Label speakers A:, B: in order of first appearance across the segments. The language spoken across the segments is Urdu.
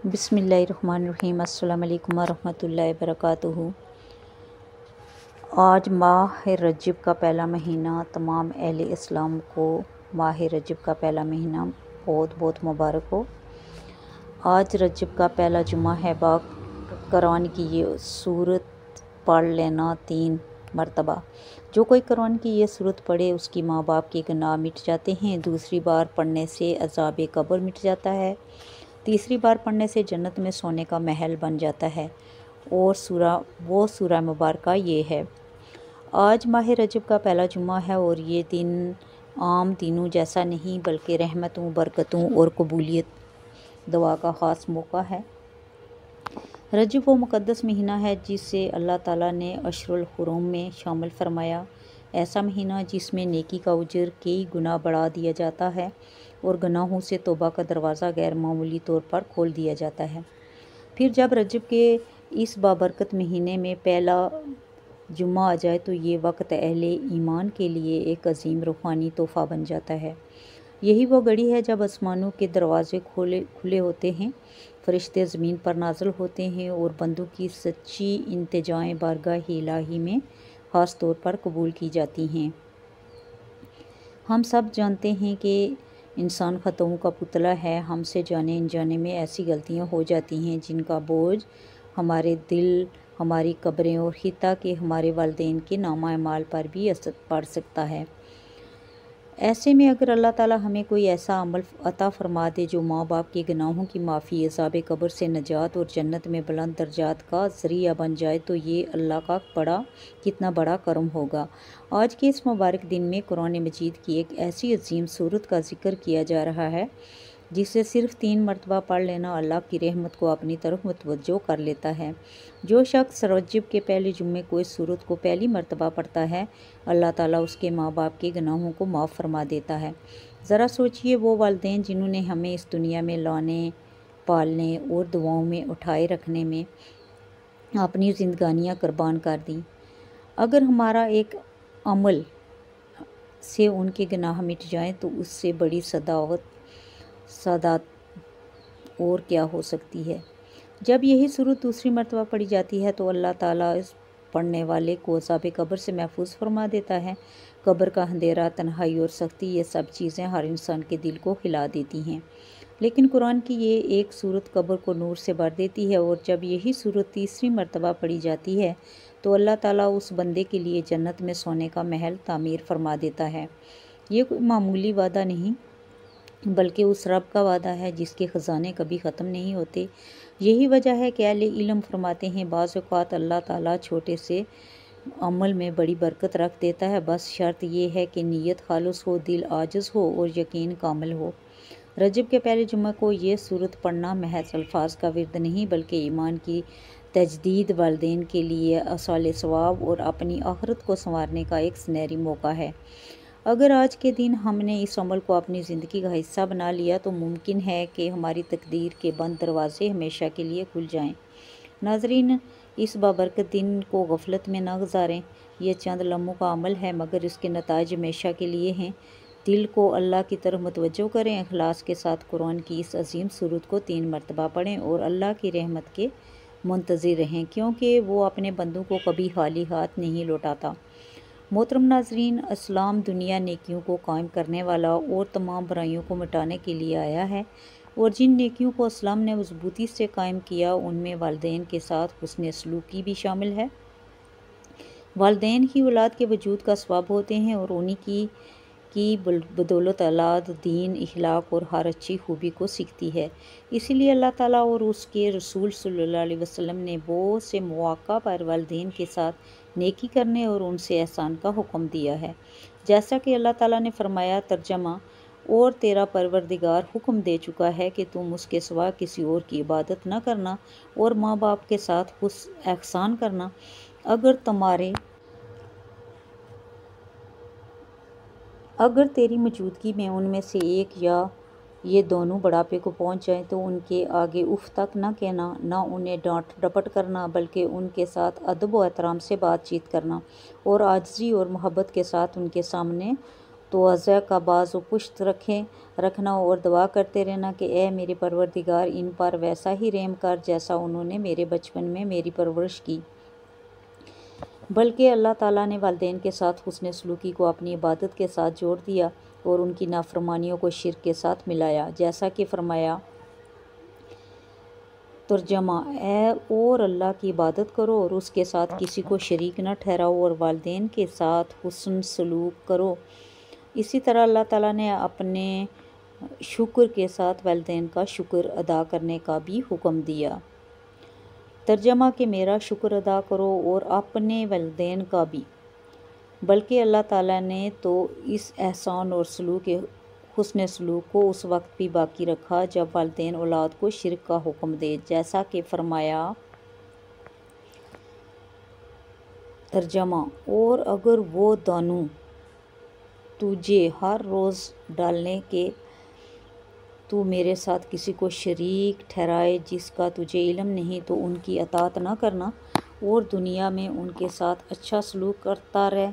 A: بسم اللہ الرحمن الرحیم۔ السلام علیکم ورحمۃ اللہ وبرکاتہ۔ آج ماہ رجب کا پہلا مہینہ، تمام اہل اسلام کو ماہ رجب کا پہلا مہینہ بہت بہت مبارک ہو۔ آج رجب کا پہلا جمعہ ہے۔ قرآن کی یہ سورت پڑھ لینا 3 مرتبہ۔ جو کوئی قرآن کی یہ سورت پڑھے اس کی ماں باپ کے گناہ مٹ جاتے ہیں۔ دوسری بار پڑھنے سے عذاب قبر مٹ جاتا ہے۔ تیسری بار پڑھنے سے جنت میں سونے کا محل بن جاتا ہے، اور سورہ مبارکہ یہ ہے۔ آج ماہ رجب کا پہلا جمعہ ہے اور یہ دن عام دنوں جیسا نہیں بلکہ رحمتوں، برکتوں اور قبولیت دعا کا خاص موقع ہے۔ رجب وہ مقدس مہینہ ہے جسے اللہ تعالیٰ نے اشہر الحرم میں شامل فرمایا، ایسا مہینہ جس میں نیکی کا اجر کئی گنا بڑھا دیا جاتا ہے اور گناہوں سے توبہ کا دروازہ غیر معمولی طور پر کھول دیا جاتا ہے۔ پھر جب رجب کے اس بابرکت مہینے میں پہلا جمعہ آ جائے تو یہ وقت اہل ایمان کے لیے ایک عظیم روحانی تحفہ بن جاتا ہے۔ یہی وہ گھڑی ہے جب آسمانوں کے دروازے کھلے ہوتے ہیں، فرشتے زمین پر نازل ہوتے ہیں اور بندوں کی سچی التجائیں بارگاہ الہی میں خاص طور پر قبول کی جاتی ہیں۔ ہم سب جانتے ہیں کہ انسان خطاؤں کا پتلا ہے۔ ہم سے جانے انجانے میں ایسی غلطیاں ہو جاتی ہیں جن کا بوجھ ہمارے دل، ہماری قبریں اور حتیٰ کہ ہمارے والدین کے نامہ اعمال پر بھی اثر پڑ سکتا ہے۔ ایسے میں اگر اللہ تعالیٰ ہمیں کوئی ایسا عمل عطا فرما دے جو ماں باپ کے گناہوں کی معافی، عذاب قبر سے نجات اور جنت میں بلند درجات کا ذریعہ بن جائے تو یہ اللہ کا کتنا بڑا کرم ہوگا۔ آج کے اس مبارک دن میں قرآن مجید کی ایک ایسی عظیم سورت کا ذکر کیا جا رہا ہے جسے صرف 3 مرتبہ پڑھ لینا اللہ کی رحمت کو اپنی طرف متوجہ کر لیتا ہے۔ جو شخص رجب کے پہلے جمعے کو اس سورت کو پہلی مرتبہ پڑھتا ہے، اللہ تعالیٰ اس کے ماں باپ کے گناہوں کو معاف فرما دیتا ہے۔ ذرا سوچئے، وہ والدین جنہوں نے ہمیں اس دنیا میں لانے، پالنے اور دعاؤں میں اٹھائے رکھنے میں اپنی زندگانیاں قربان کر دیں، اگر ہمارا ایک عمل سے ان کے گناہ مٹ جائیں تو اس سے بڑی سعادت اور کیا ہو سکتی ہے۔ جب یہی سورت دوسری مرتبہ پڑھی جاتی ہے تو اللہ تعالیٰ اس پڑھنے والے کو عذاب قبر سے محفوظ فرما دیتا ہے۔ قبر کا اندھیرا، تنہائی اور سختی، یہ سب چیزیں ہر انسان کے دل کو ہلا دیتی ہیں، لیکن قرآن کی یہ ایک سورت قبر کو نور سے بھر دیتی ہے، اور جب یہی سورت تیسری مرتبہ پڑھی جاتی ہے تو اللہ تعالیٰ اس بندے کے لیے جنت میں سونے کا محل تعمیر فرما دیتا ہے۔ یہ کوئی معمولی وعدہ نہیں بلکہ اس رب کا وعدہ ہے جس کے خزانے کبھی ختم نہیں ہوتے۔ یہی وجہ ہے کہ اہل علم فرماتے ہیں بعض اوقات اللہ تعالیٰ چھوٹے سے عمل میں بڑی برکت رکھ دیتا ہے، بس شرط یہ ہے کہ نیت خالص ہو، دل عاجز ہو اور یقین کامل ہو۔ رجب کے پہلے جمعہ کو یہ سورت پڑھنا محض الفاظ کا ورد نہیں بلکہ ایمان کی تجدید، والدین کے لیے ایصال ثواب اور اپنی آخرت کو سنوارنے کا ایک سنہری موقع ہے۔ اگر آج کے دن ہم نے اس عمل کو اپنی زندگی کا حصہ بنا لیا تو ممکن ہے کہ ہماری تقدیر کے بند دروازے ہمیشہ کے لیے کھل جائیں۔ ناظرین، اس بابرکت دن کو غفلت میں نہ گزاریں۔ یہ چند لمحوں کا عمل ہے مگر اس کے نتائج ہمیشہ کے لیے ہیں۔ دل کو اللہ کی طرف متوجہ کریں، اخلاص کے ساتھ قرآن کی اس عظیم سورت کو 3 مرتبہ پڑھیں اور اللہ کی رحمت کے منتظر رہیں، کیونکہ وہ اپنے بندوں کو کبھی خالی ہاتھ نہیں لوٹاتا۔ محترم ناظرین، اسلام دنیا نیکیوں کو قائم کرنے والا اور تمام برائیوں کو مٹانے کے لیے آیا ہے، اور جن نیکیوں کو اسلام نے مضبوطی سے قائم کیا ان میں والدین کے ساتھ حسن سلوکی بھی شامل ہے۔ والدین ہی اولاد کے وجود کا سبب ہوتے ہیں اور انہی کی بدولت اولاد دین، اخلاق اور ہر اچھی خوبی کو سیکھتی ہے۔ اسی لیے اللہ تعالیٰ اور اس کے رسول صلی اللہ علیہ وسلم نے بہت سے مواقع پر والدین کے ساتھ نیکی کرنے اور ان سے احسان کا حکم دیا ہے، جیسا کہ اللہ تعالیٰ نے فرمایا، ترجمہ: اور تیرا پروردگار حکم دے چکا ہے کہ تم اس کے سوا کسی اور کی عبادت نہ کرنا اور ماں باپ کے ساتھ احسان کرنا۔ اگر تیری موجودگی میں ان میں سے ایک یا یہ دونوں بڑھاپے کو پہنچ جائیں تو ان کے آگے اف تک نہ کہنا، نہ انہیں ڈانٹ ڈپٹ کرنا بلکہ ان کے ساتھ ادب و احترام سے بات چیت کرنا اور عاجزی اور محبت کے ساتھ ان کے سامنے توضع کا باز و پشت رکھنا اور دعا کرتے رہنا کہ اے میرے پروردگار ان پر ویسا ہی رحم کر جیسا انہوں نے میرے بچپن میں میری پرورش کی۔ بلکہ اللہ تعالیٰ نے والدین کے ساتھ حسن سلوکی کو اپنی عبادت کے ساتھ جوڑ دیا اور ان کی نافرمانیوں کو شرک کے ساتھ ملایا، جیسا کہ فرمایا۔ ترجمہ: اور اللہ کی عبادت کرو اور اس کے ساتھ کسی کو شریک نہ ٹھہراؤ اور والدین کے ساتھ حسن سلوک کرو۔ اسی طرح اللہ تعالیٰ نے اپنے شکر کے ساتھ والدین کا شکر ادا کرنے کا بھی حکم دیا۔ ترجمہ کہ میرا شکر ادا کرو اور اپنے والدین کا بھی۔ بلکہ اللہ تعالیٰ نے تو اس احسان اور حسن سلوک کو اس وقت بھی باقی رکھا جب والدین اولاد کو شرک کا حکم دے، جیسا کہ فرمایا۔ ترجمہ: اور اگر وہ دونوں تجھے ہر روز ڈالنے کہ تو میرے ساتھ کسی کو شریک ٹھہرائے جس کا تجھے علم نہیں تو ان کی اطاعت نہ کرنا اور دنیا میں ان کے ساتھ اچھا سلوک کرتا رہ۔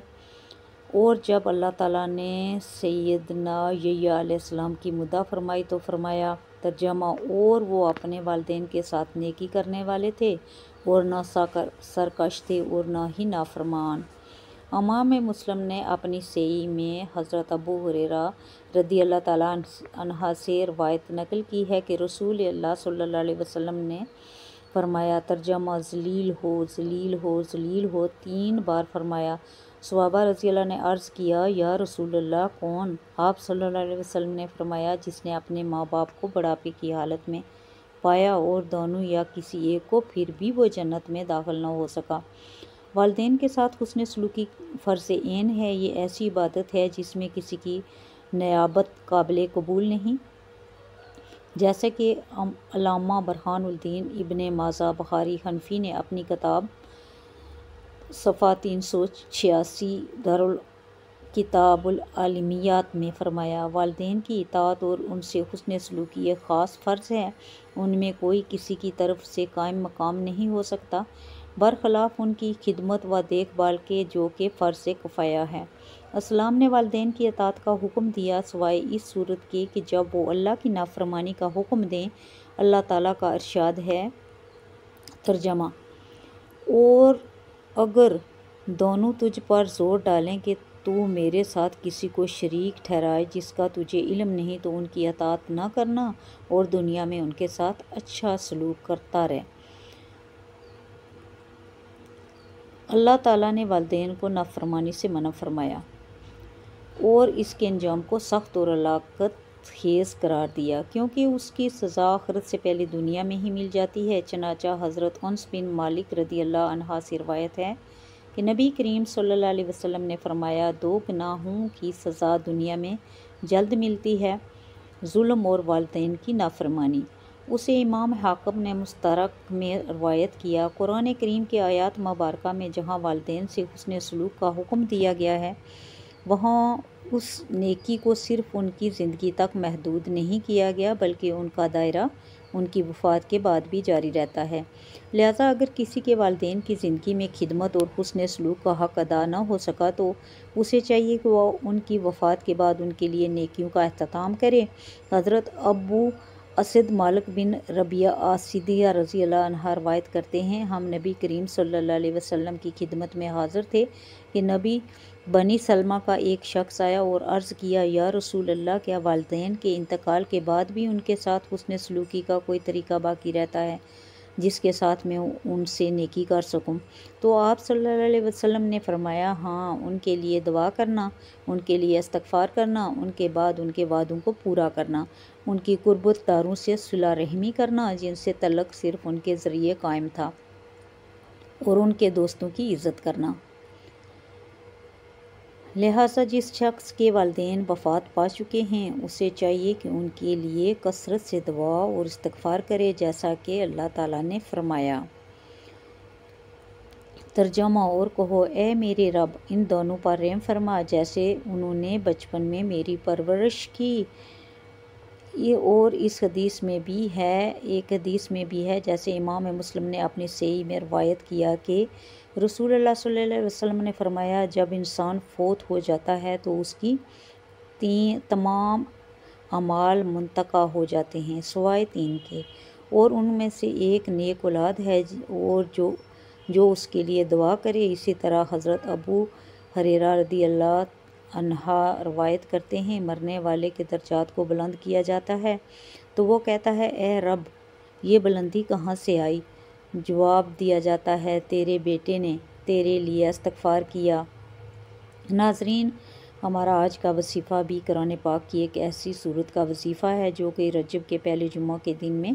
A: اور جب اللہ تعالیٰ نے سیدنا یحییٰ علیہ السلام کی مدح فرمائی تو فرمایا۔ ترجمہ: اور وہ اپنے والدین کے ساتھ نیکی کرنے والے تھے اور نہ سرکش تھے اور نہ ہی نافرمان۔ امام مسلم نے اپنی صحیح میں حضرت ابو ہریرہ رضی اللہ تعالیٰ عنہ سے روایت نقل کی ہے کہ رسول اللہ صلی اللہ علیہ وسلم نے فرمایا۔ ترجمہ: ذلیل ہو، ذلیل ہو، ذلیل ہو 3 بار فرمایا۔ صحابہ رضی اللہ نے عرض کیا، یا رسول اللہ کون؟ آپ صلی اللہ علیہ وسلم نے فرمایا، جس نے اپنے ماں باپ کو بڑھاپے کی حالت میں پایا اور دونوں یا کسی ایک کو، پھر بھی وہ جنت میں داخل نہ ہو سکا۔ والدین کے ساتھ حسن سلوکی فرض عین ہے۔ یہ ایسی عبادت ہے جس میں کسی کی نیابت قابل قبول نہیں، جیسے کہ علامہ برہان الدین ابن ماجہ بخاری حنفی نے اپنی کتاب صفحہ 386 کتاب العلمیات میں فرمایا۔ والدین کی اطاعت اور ان سے حسن سلوکی ایک خاص فرض ہے، ان میں کوئی کسی کی طرف سے قائم مقام نہیں ہو سکتا، برخلاف ان کی خدمت و دیکھ بھال کے جو کہ فرض کفایہ ہے۔ اسلام نے والدین کی اطاعت کا حکم دیا سوائے اس صورت کے کہ جب وہ اللہ کی نافرمانی کا حکم دیں۔ اللہ تعالیٰ کا ارشاد ہے۔ ترجمہ: اور اگر دونوں تجھ پر زور ڈالیں کہ تو میرے ساتھ کسی کو شریک ٹھہرائے جس کا تجھے علم نہیں تو ان کی اطاعت نہ کرنا اور دنیا میں ان کے ساتھ اچھا سلوک کرتا رہ۔ اللہ تعالیٰ نے والدین کو نافرمانی سے منع فرمایا اور اس کے انجام کو سخت اور ہلاکت خیز قرار دیا، کیونکہ اس کی سزا آخرت سے پہلے دنیا میں ہی مل جاتی ہے۔ چنانچہ حضرت انس بن مالک رضی اللہ عنہ سے روایت ہے کہ نبی کریم صلی اللہ علیہ وسلم نے فرمایا، 2 گناہوں کی سزا دنیا میں جلد ملتی ہے، ظلم اور والدین کی نافرمانی۔ اسے امام حاکم نے مستدرک میں روایت کیا۔ قرآن کریم کی آیات مبارکہ میں جہاں والدین سے حسن سلوک کا حکم دیا گیا ہے، وہاں اس نیکی کو صرف ان کی زندگی تک محدود نہیں کیا گیا بلکہ ان کا دائرہ ان کی وفات کے بعد بھی جاری رہتا ہے۔ لہٰذا اگر کسی کے والدین کی زندگی میں خدمت اور حسن سلوک کا حق ادا نہ ہو سکا تو اسے چاہیے کہ وہ ان کی وفات کے بعد ان کے لیے نیکیوں کا اہتمام کرے۔ حضرت ابو اسد مالک بن ربیعہ اسدی رضی اللہ عنہ روایت کرتے ہیں، ہم نبی کریم صلی اللہ علیہ وسلم کی خدمت میں حاضر تھے کہ نبی بنی سلمہ کا ایک شخص آیا اور عرض کیا، یا رسول اللہ کیا والدین کے انتقال کے بعد بھی ان کے ساتھ حسن سلوکی کا کوئی طریقہ باقی رہتا ہے جس کے ساتھ میں ان سے نیکی کر سکوں؟ تو آپ صلی اللہ علیہ وسلم نے فرمایا، ہاں، ان کے لیے دعا کرنا، ان کے لیے استغفار کرنا، ان کے بعد ان کے وعدوں کو پورا کرنا، ان کی قربت داروں سے صلہ رحمی کرنا جن سے تعلق صرف ان کے ذریعے قائم تھا، اور ان کے دوستوں کی عزت کرنا۔ لہٰذا جس شخص کے والدین وفات پا چکے ہیں اسے چاہیے کہ ان کے لیے کثرت سے دعا اور استغفار کرے، جیسا کہ اللہ تعالیٰ نے فرمایا۔ ترجمہ: اور کہو، اے میرے رب، ان دونوں پر رحم فرما جیسے انہوں نے بچپن میں میری پرورش کی۔ اور ایک حدیث میں بھی ہے جیسے امام مسلم نے اپنی صحیح میں روایت کیا کہ رسول اللہ صلی اللہ علیہ وسلم نے فرمایا، جب انسان فوت ہو جاتا ہے تو اس کی تمام اعمال منتقل ہو جاتے ہیں سوائے 3 کے، اور ان میں سے ایک نیک اولاد ہے اور جو اس کے لیے دعا کرے۔ اسی طرح حضرت ابو ہریرہ رضی اللہ عنہ روایت کرتے ہیں، مرنے والے کے درجات کو بلند کیا جاتا ہے تو وہ کہتا ہے، اے رب، یہ بلندی کہاں سے آئی؟ جواب دیا جاتا ہے، تیرے بیٹے نے تیرے لیے استغفار کیا۔ ناظرین، ہمارا آج کا وظیفہ بھی قرآن پاک کی ایک ایسی سورت کا وظیفہ ہے جو کہ رجب کے پہلے جمعہ کے دن میں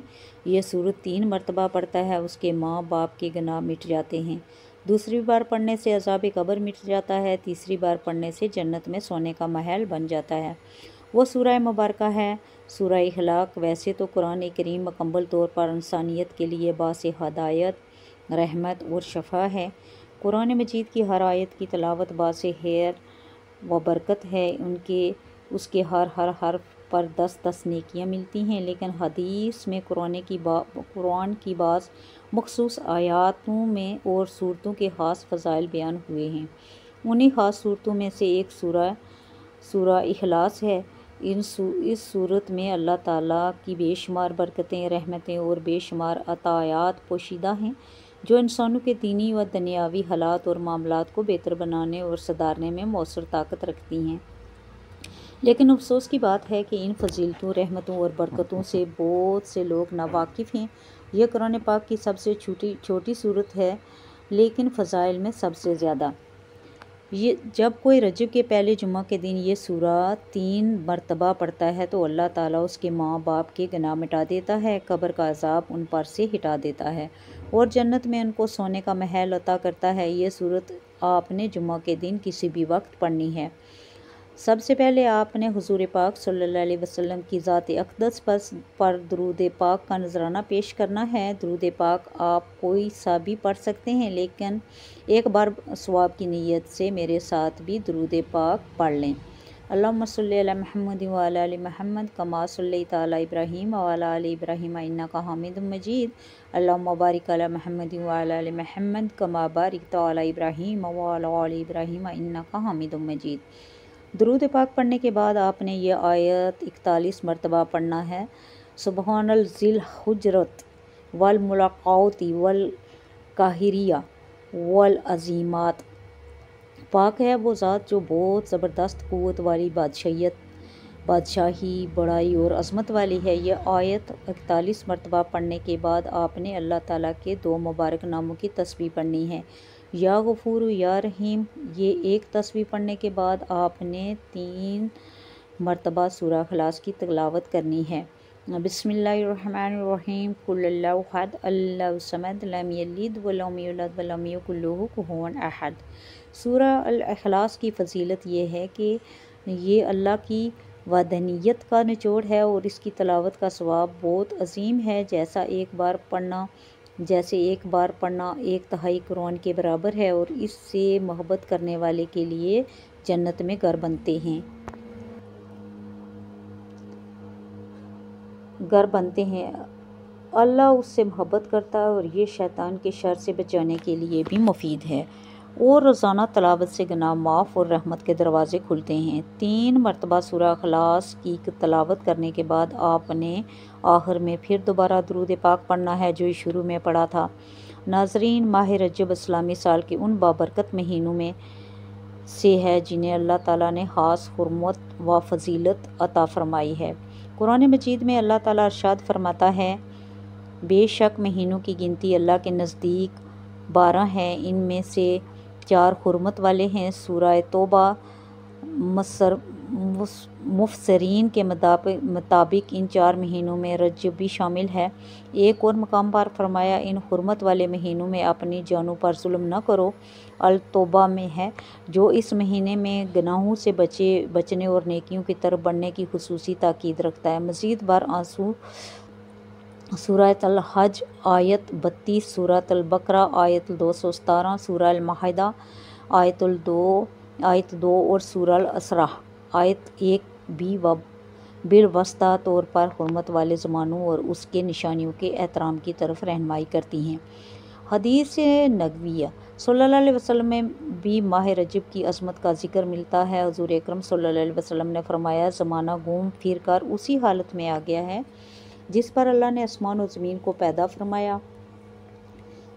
A: یہ سورت 3 مرتبہ پڑھتا ہے، اس کے ماں باپ کے گناہ مٹ جاتے ہیں۔ دوسری بار پڑھنے سے عذاب قبر مٹ جاتا ہے، تیسری بار پڑھنے سے جنت میں سونے کا محل بن جاتا ہے۔ وہ سورہ مبارکہ ہے سورہ اخلاق۔ ویسے تو قرآن کریم مکمل طور پر انسانیت کے لیے باعث ہدایت، رحمت اور شفا ہے۔ قرآن مجید کی ہر آیت کی تلاوت باعث خیر و برکت ہے، اس کے ہر حرف پر 10 نیکیاں ملتی ہیں۔ لیکن حدیث میں قرآن کی بعض مخصوص آیاتوں میں اور صورتوں کے خاص فضائل بیان ہوئے ہیں۔ انہی خاص صورتوں میں سے ایک سورہ اخلاص ہے۔ اس صورت میں اللہ تعالیٰ کی بے شمار برکتیں، رحمتیں اور بے شمار عطایات پوشیدہ ہیں جو انسانوں کے دینی و دنیاوی حالات اور معاملات کو بہتر بنانے اور سدھارنے میں مؤثر طاقت رکھتی ہیں۔ لیکن افسوس کی بات ہے کہ ان فضیلتوں، رحمتوں اور برکتوں سے بہت سے لوگ ناواقف ہیں۔ یہ قرآن پاک کی سب سے چھوٹی صورت ہے لیکن فضائل میں سب سے زیادہ۔ جب کوئی رجب کے پہلے جمعہ کے دن یہ سورہ 3 مرتبہ پڑھتا ہے تو اللہ تعالیٰ اس کے ماں باپ کے گناہ مٹا دیتا ہے، قبر کا عذاب ان پر سے ہٹا دیتا ہے اور جنت میں ان کو سونے کا محل عطا کرتا ہے۔ یہ سورت آپ نے جمعہ کے دن کسی بھی وقت پڑھنی ہے۔ سب سے پہلے آپ نے حضور پاک صلی اللہ علیہ وسلم کی ذات اقدس پر درود پاک کا نذرانہ پیش کرنا ہے۔ درود پاک آپ کوئی سا بھی پڑھ سکتے ہیں، لیکن ایک بار ثواب کی نیت سے میرے ساتھ بھی درود پاک پڑھ لیں۔ اللہم صلی علی محمد وعلی آل محمد کما صلیت علی ابراہیم وعلی آل ابراہیم انک حمید مجید۔ اللہم بارک علی محمد وعلی آل محمد کما بارکت علی ابراہیم وعلی آل ابراہیم انک حمید مجید۔ درود پاک پڑھنے کے بعد آپ نے یہ آیت 41 مرتبہ پڑھنا ہے، سبحان ذی الحجرۃ والملائکۃ والقاہریہ والعظیمات۔ پاک ہے وہ ذات جو بہت زبردست قوت والی بادشاہی، بڑائی اور عظمت والی ہے۔ یہ آیت 41 مرتبہ پڑھنے کے بعد آپ نے اللہ تعالیٰ کے 2 مبارک ناموں کی تسبیح پڑھنی ہے، یا غفور یا رحیم۔ یہ ایک تسبیح پڑھنے کے بعد آپ نے 3 مرتبہ سورہ اخلاص کی تلاوت کرنی ہے۔ بسم اللہ الرحمن الرحیم، قل اللہ احد اللہ الصمد لم یلد ولم یولد ولم یکن لہ کفوا احد۔ سورہ الاخلاص کی فضیلت یہ ہے کہ یہ اللہ کی وحدانیت کا نچوڑ ہے اور اس کی تلاوت کا ثواب بہت عظیم ہے، جیسے ایک بار پڑھنا 1/3 قرآن کے برابر ہے، اور اس سے محبت کرنے والے کے لیے جنت میں گھر بنتے ہیں۔ اللہ اس سے محبت کرتا ہے اور یہ شیطان کے شر سے بچانے کے لیے بھی مفید ہے، اور روزانہ تلاوت سے گناہ معاف اور رحمت کے دروازے کھلتے ہیں۔ 3 مرتبہ سورہ اخلاص کی تلاوت کرنے کے بعد آپ نے آخر میں پھر دوبارہ درود پاک پڑھنا ہے جو شروع میں پڑھا تھا۔ ناظرین، ماہ رجب اسلامی سال کے ان بابرکت مہینوں میں سے ہے جنہیں اللہ تعالیٰ نے خاص حرمت و فضیلت عطا فرمائی ہے۔ قرآن مجید میں اللہ تعالیٰ ارشاد فرماتا ہے، بے شک مہینوں کی گنتی اللہ کے نزدیک 12 ہے، ان میں سے 4 حرمت والے ہیں۔ سورہ توبہ۔ مفسرین کے مطابق ان 4 مہینوں میں رجب بھی شامل ہے۔ ایک اور مقام پر فرمایا، ان حرمت والے مہینوں میں اپنی جانوں پر ظلم نہ کرو۔ التوبہ میں ہے، جو اس مہینے میں گناہوں سے بچنے اور نیکیوں کی طرف بڑھنے کی خصوصی تاکید رکھتا ہے۔ مزید برآں سورہ الحج آیت 32، سورہ البقرہ آیت 217، سورہ المائدہ آیت 2 اور سورہ الاسراء آیت 1 بھی بالواسطہ طور پر حرمت والے زمانوں اور اس کے نشانیوں کے احترام کی طرف رہنمائی کرتی ہیں۔ حدیث نبویہ صلی اللہ علیہ وسلم میں بھی ماہ رجب کی عظمت کا ذکر ملتا ہے۔ حضور اکرم صلی اللہ علیہ وسلم نے فرمایا، زمانہ گھوم پھر کر اسی حالت میں آ گیا ہے جس پر اللہ نے آسمان و زمین کو پیدا فرمایا۔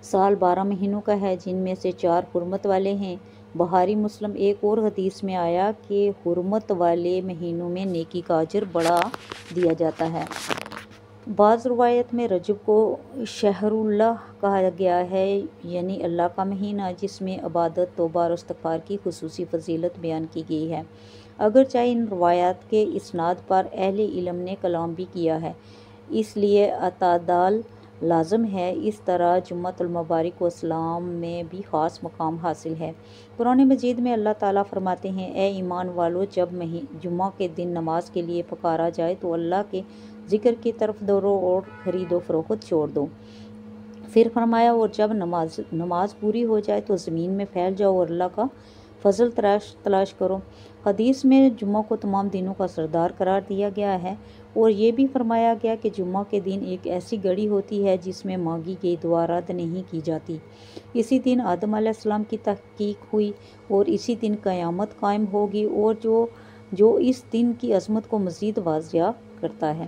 A: سال 12 مہینوں کا ہے، جن میں سے 4 حرمت والے ہیں۔ بخاری مسلم۔ ایک اور حدیث میں آیا کہ حرمت والے مہینوں میں نیکی کا اجر بڑھا دیا جاتا ہے۔ بعض روایت میں رجب کو شہر اللہ کہا گیا ہے، یعنی اللہ کا مہینہ، جس میں عبادت، توبہ اور استغفار کی خصوصی فضیلت بیان کی گئی ہے۔ اگرچہ ان روایات کے اسناد پر اہل علم نے کلام بھی کیا ہے، اس لیے اعتدال لازم ہے۔ اس طرح جمعۃ المبارک کو اسلام میں بھی خاص مقام حاصل ہے۔ قرآن مجید میں اللہ تعالیٰ فرماتے ہیں، اے ایمان والو، جب جمعہ کے دن نماز کے لیے پکارا جائے تو اللہ کے ذکر کی طرف دوڑو اور خرید و فروخت چھوڑ دو۔ پھر فرمایا، اور جب نماز پوری ہو جائے تو زمین میں پھیل جاؤ اور اللہ کا فضل تلاش کرو۔ حدیث میں جمعہ کو تمام دنوں کا سردار قرار دیا گیا ہے، اور یہ بھی فرمایا گیا کہ جمعہ کے دن ایک ایسی گھڑی ہوتی ہے جس میں مانگی گئی دعا رد نہیں کی جاتی۔ اسی دن آدم علیہ السلام کی تحقیق ہوئی اور اسی دن قیامت قائم ہوگی، اور جو اس دن کی عظمت کو مزید واضح کرتا ہے۔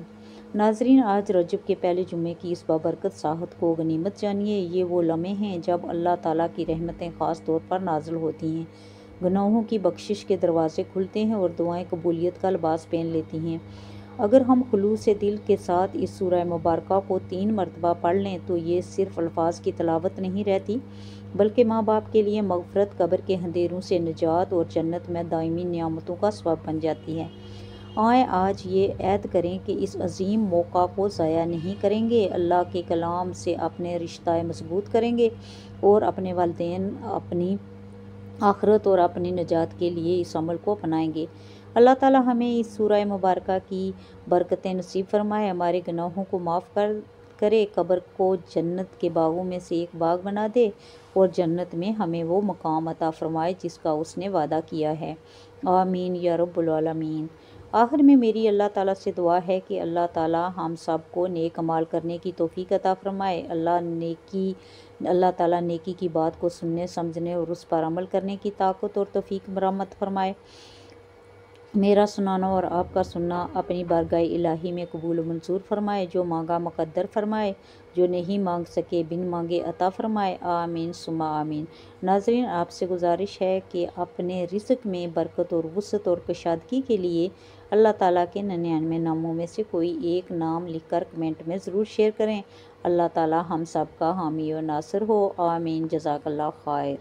A: ناظرین، آج رجب کے پہلے جمعے کی اس بابرکت ساعت کو غنیمت جانیے۔ یہ وہ لمحے ہیں جب اللہ تعالیٰ کی رحمتیں خاص طور پر نازل ہوتی ہیں، گناہوں کی بخشش کے دروازے کھلتے ہیں اور دعائیں قبولیت کا لباس پہن لیتی ہیں۔ اگر ہم خلوص دل کے ساتھ اس سورہ مبارکہ کو 3 مرتبہ پڑھ لیں تو یہ صرف الفاظ کی تلاوت نہیں رہتی، بلکہ ماں باپ کے لیے مغفرت، قبر کے اندھیروں سے نجات اور جنت میں دائمی نعمتوں کا سبب بن جاتی ہے۔ آئیں آج یہ عہد کریں کہ اس عظیم موقع کو ضائع نہیں کریں گے، اللہ کے کلام سے اپنے رشتہ مضبوط کریں گے اور اپنے والدین، اپنی آخرت اور اپنی نجات کے لیے اس عمل کو اپنائیں گے۔ اللہ تعالیٰ ہمیں اس سورہ مبارکہ کی برکتیں نصیب فرمائے، ہمارے گناہوں کو معاف کرے، قبر کو جنت کے باغوں میں سے ایک باغ بنا دے اور جنت میں ہمیں وہ مقام عطا فرمائے جس کا اس نے وعدہ کیا ہے۔ آمین یا رب العالمین۔ آخر میں میری اللہ تعالیٰ سے دعا ہے کہ اللہ تعالیٰ ہم سب کو نیک اعمال کرنے کی توفیق عطا فرمائے۔ اللہ تعالیٰ نیکی کی بات کو سننے، سمجھنے اور اس پر عمل کرنے کی طاقت اور توفیق مرحمت فرمائے۔ میرا سنانا اور آپ کا سننا اپنی بارگاہ الہی میں قبول و منظور فرمائے۔ جو مانگا مقدر فرمائے، جو نہیں مانگ سکے بن مانگے عطا فرمائے۔ آمین ثم آمین۔ ناظرین، آپ سے گزارش ہے کہ اپنے رزق میں برکت اور وسعت اور کشادگی کے لیے اللہ تعالیٰ کے 99 ناموں میں سے کوئی ایک نام لکھ کر کمنٹ میں ضرور شیئر کریں۔ اللہ تعالیٰ ہم سب کا حامی و ناصر ہو۔ آمین۔ جزاک اللہ خیر۔